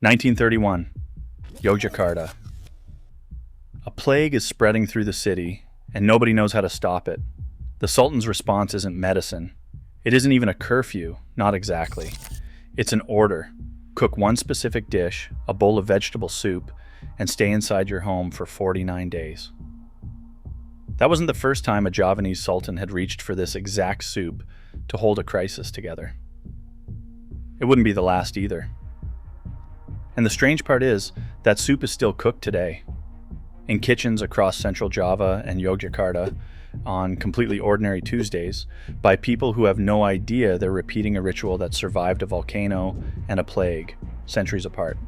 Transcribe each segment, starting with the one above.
1931, Yogyakarta. A plague is spreading through the city, and nobody knows how to stop it. The Sultan's response isn't medicine. It isn't even a curfew, not exactly. It's an order. Cook one specific dish, a bowl of vegetable soup, and stay inside your home for 49 days. That wasn't the first time a Javanese sultan had reached for this exact soup to hold a crisis together. It wouldn't be the last either. And the strange part is, that soup is still cooked today. In kitchens across central Java and Yogyakarta, on completely ordinary Tuesdays, by people who have no idea they're repeating a ritual that survived a volcano and a plague, centuries apart.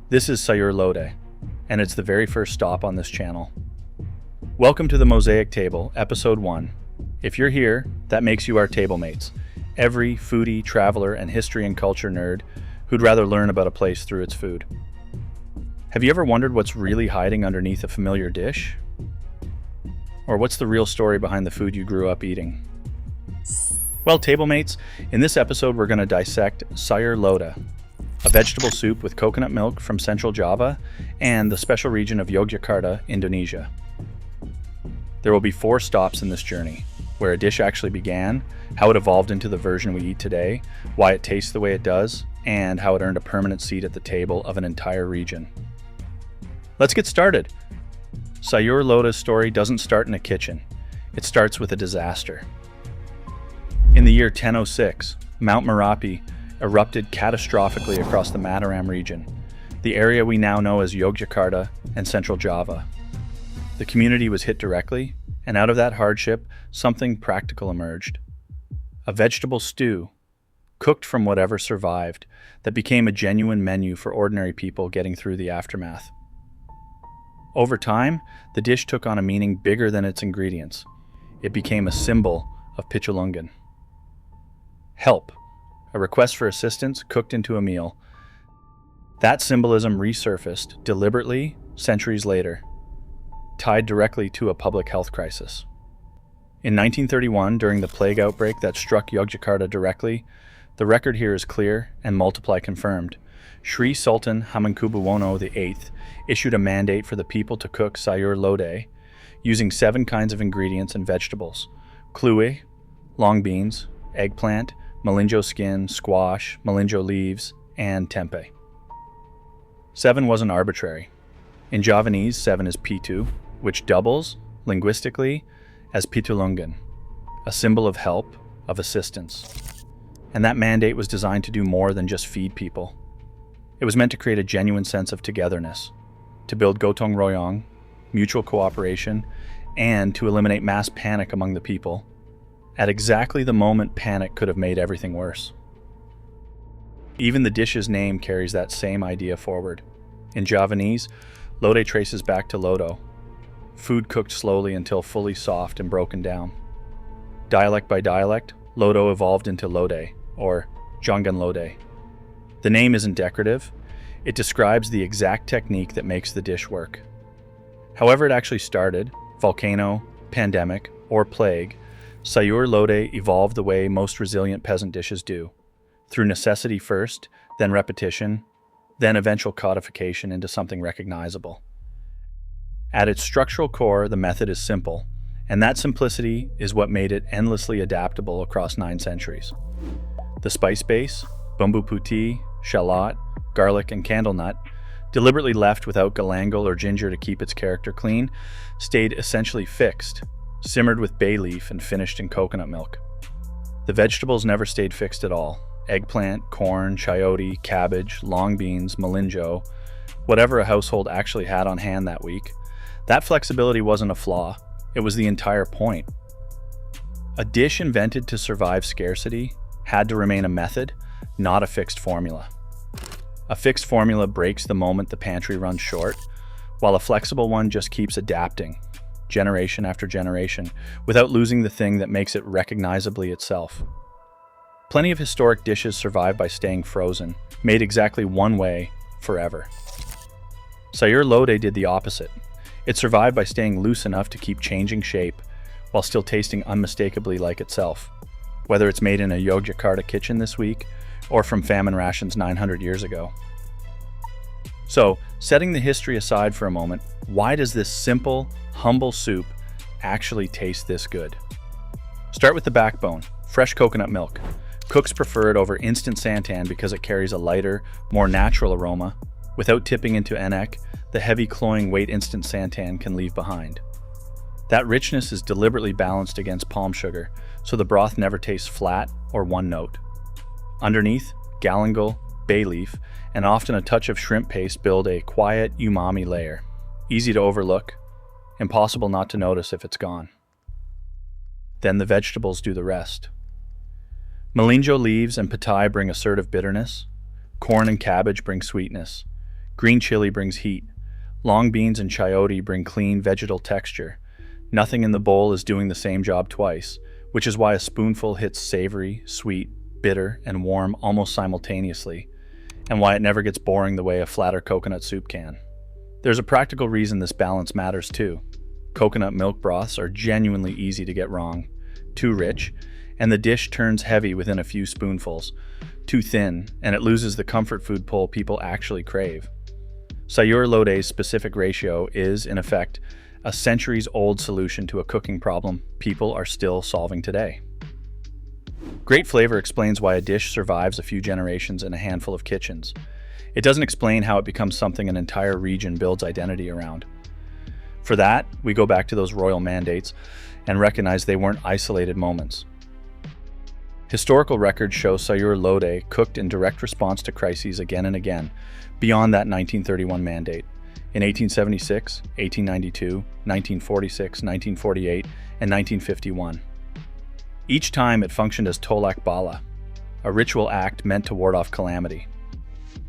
This is Sayur Lodeh, and it's the very first stop on this channel. Welcome to the Mosaic Table, Episode 1. If you're here, that makes you our table mates. Every foodie, traveler, and history and culture nerd who'd rather learn about a place through its food. Have you ever wondered what's really hiding underneath a familiar dish? Or what's the real story behind the food you grew up eating? Well, table mates, in this episode we're going to dissect Sayur Lodeh, a vegetable soup with coconut milk from central Java and the special region of Yogyakarta, Indonesia. There will be 4 stops in this journey, where a dish actually began, how it evolved into the version we eat today, why it tastes the way it does, and how it earned a permanent seat at the table of an entire region. Let's get started. Sayur Lodeh's story doesn't start in a kitchen. It starts with a disaster. In the year 1006, Mount Merapi erupted catastrophically across the Mataram region, the area we now know as Yogyakarta and central Java. The community was hit directly, and out of that hardship, something practical emerged. A vegetable stew, cooked from whatever survived, that became a genuine menu for ordinary people getting through the aftermath. Over time, the dish took on a meaning bigger than its ingredients. It became a symbol of pitulungan. Help, a request for assistance cooked into a meal. That symbolism resurfaced deliberately centuries later, tied directly to a public health crisis. In 1931, during the plague outbreak that struck Yogyakarta directly, the record here is clear and multiply confirmed. Sri Sultan Hamengkubuwono VIII issued a mandate for the people to cook Sayur Lodeh using 7 kinds of ingredients and vegetables: kluwe, long beans, eggplant, melinjo skin, squash, melinjo leaves, and tempeh. 7 wasn't arbitrary. In Javanese, 7 is pitu, which doubles, linguistically, as pitulungan, a symbol of help, of assistance. And that mandate was designed to do more than just feed people. It was meant to create a genuine sense of togetherness, to build gotong royong, mutual cooperation, and to eliminate mass panic among the people, at exactly the moment panic could have made everything worse. Even the dish's name carries that same idea forward. In Javanese, Lodeh traces back to lodo, food cooked slowly until fully soft and broken down. Dialect by dialect, lodo evolved into lodeh, or jangan lodeh. The name isn't decorative. It describes the exact technique that makes the dish work. However it actually started, volcano, pandemic, or plague, Sayur Lodeh evolved the way most resilient peasant dishes do, through necessity first, then repetition, then eventual codification into something recognizable. At its structural core, the method is simple, and that simplicity is what made it endlessly adaptable across 9 centuries. The spice base, bumbu putih, shallot, garlic, and candlenut, deliberately left without galangal or ginger to keep its character clean, stayed essentially fixed, simmered with bay leaf and finished in coconut milk. The vegetables never stayed fixed at all. Eggplant, corn, chayote, cabbage, long beans, melinjo, whatever a household actually had on hand that week. That flexibility wasn't a flaw, it was the entire point. A dish invented to survive scarcity had to remain a method, not a fixed formula. A fixed formula breaks the moment the pantry runs short, while a flexible one just keeps adapting, generation after generation, without losing the thing that makes it recognizably itself. Plenty of historic dishes survive by staying frozen, made exactly one way, forever. Sayur Lodeh did the opposite. It survived by staying loose enough to keep changing shape, while still tasting unmistakably like itself, whether it's made in a Yogyakarta kitchen this week, or from famine rations 900 years ago. So, setting the history aside for a moment, why does this simple, humble soup actually taste this good? Start with the backbone, fresh coconut milk. Cooks prefer it over instant santan because it carries a lighter, more natural aroma. Without tipping into enek, the heavy cloying weight instant santan can leave behind. That richness is deliberately balanced against palm sugar, so the broth never tastes flat or one note. Underneath, galangal, bay leaf, and often a touch of shrimp paste build a quiet umami layer. Easy to overlook, impossible not to notice if it's gone. Then the vegetables do the rest. Melinjo leaves and patai bring assertive bitterness. Corn and cabbage bring sweetness. Green chili brings heat. Long beans and chayote bring clean vegetal texture. Nothing in the bowl is doing the same job twice, which is why a spoonful hits savory, sweet, bitter, and warm almost simultaneously, and why it never gets boring the way a flatter coconut soup can. There's a practical reason this balance matters too. Coconut milk broths are genuinely easy to get wrong. Too rich, and the dish turns heavy within a few spoonfuls. Too thin, and it loses the comfort food pull people actually crave. Sayur Lodeh's specific ratio is, in effect, a centuries-old solution to a cooking problem people are still solving today. Great flavor explains why a dish survives a few generations in a handful of kitchens. It doesn't explain how it becomes something an entire region builds identity around. For that, we go back to those royal mandates and recognize they weren't isolated moments. Historical records show Sayur Lodeh cooked in direct response to crises again and again, beyond that 1931 mandate. In 1876, 1892, 1946, 1948, and 1951. Each time it functioned as tolak bala, a ritual act meant to ward off calamity.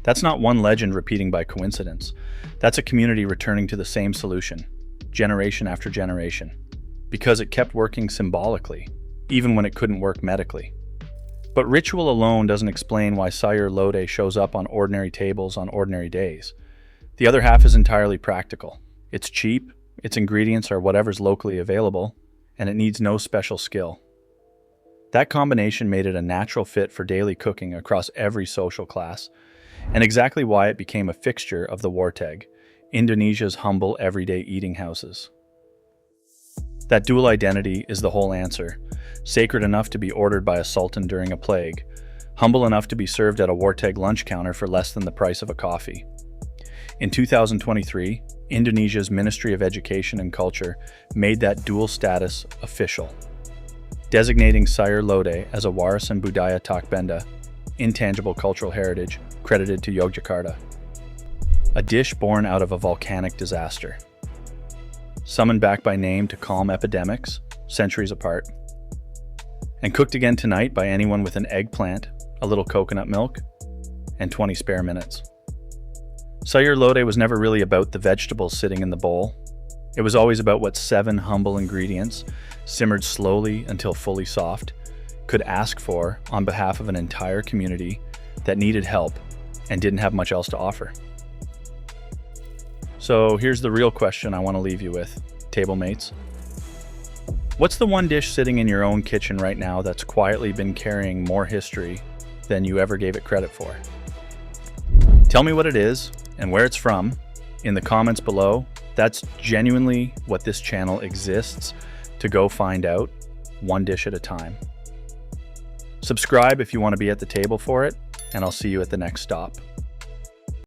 That's not one legend repeating by coincidence. That's a community returning to the same solution, generation after generation, because it kept working symbolically, even when it couldn't work medically. But ritual alone doesn't explain why Sayur Lodeh shows up on ordinary tables on ordinary days. The other half is entirely practical. It's cheap, its ingredients are whatever's locally available, and it needs no special skill. That combination made it a natural fit for daily cooking across every social class, and exactly why it became a fixture of the warteg, Indonesia's humble everyday eating houses. That dual identity is the whole answer, sacred enough to be ordered by a sultan during a plague, humble enough to be served at a warteg lunch counter for less than the price of a coffee. In 2023, Indonesia's Ministry of Education and Culture made that dual status official, designating Sayur Lodeh as a Warisan Budaya Takbenda, Intangible Cultural Heritage, credited to Yogyakarta. A dish born out of a volcanic disaster. Summoned back by name to calm epidemics, centuries apart. And cooked again tonight by anyone with an eggplant, a little coconut milk, and 20 spare minutes. Sayur Lodeh was never really about the vegetables sitting in the bowl. It was always about what 7 humble ingredients, simmered slowly until fully soft, could ask for on behalf of an entire community that needed help and didn't have much else to offer. So here's the real question I want to leave you with, table mates. What's the one dish sitting in your own kitchen right now that's quietly been carrying more history than you ever gave it credit for? Tell me what it is and where it's from in the comments below. That's genuinely what this channel exists to go find out, one dish at a time. Subscribe if you want to be at the table for it, and I'll see you at the next stop.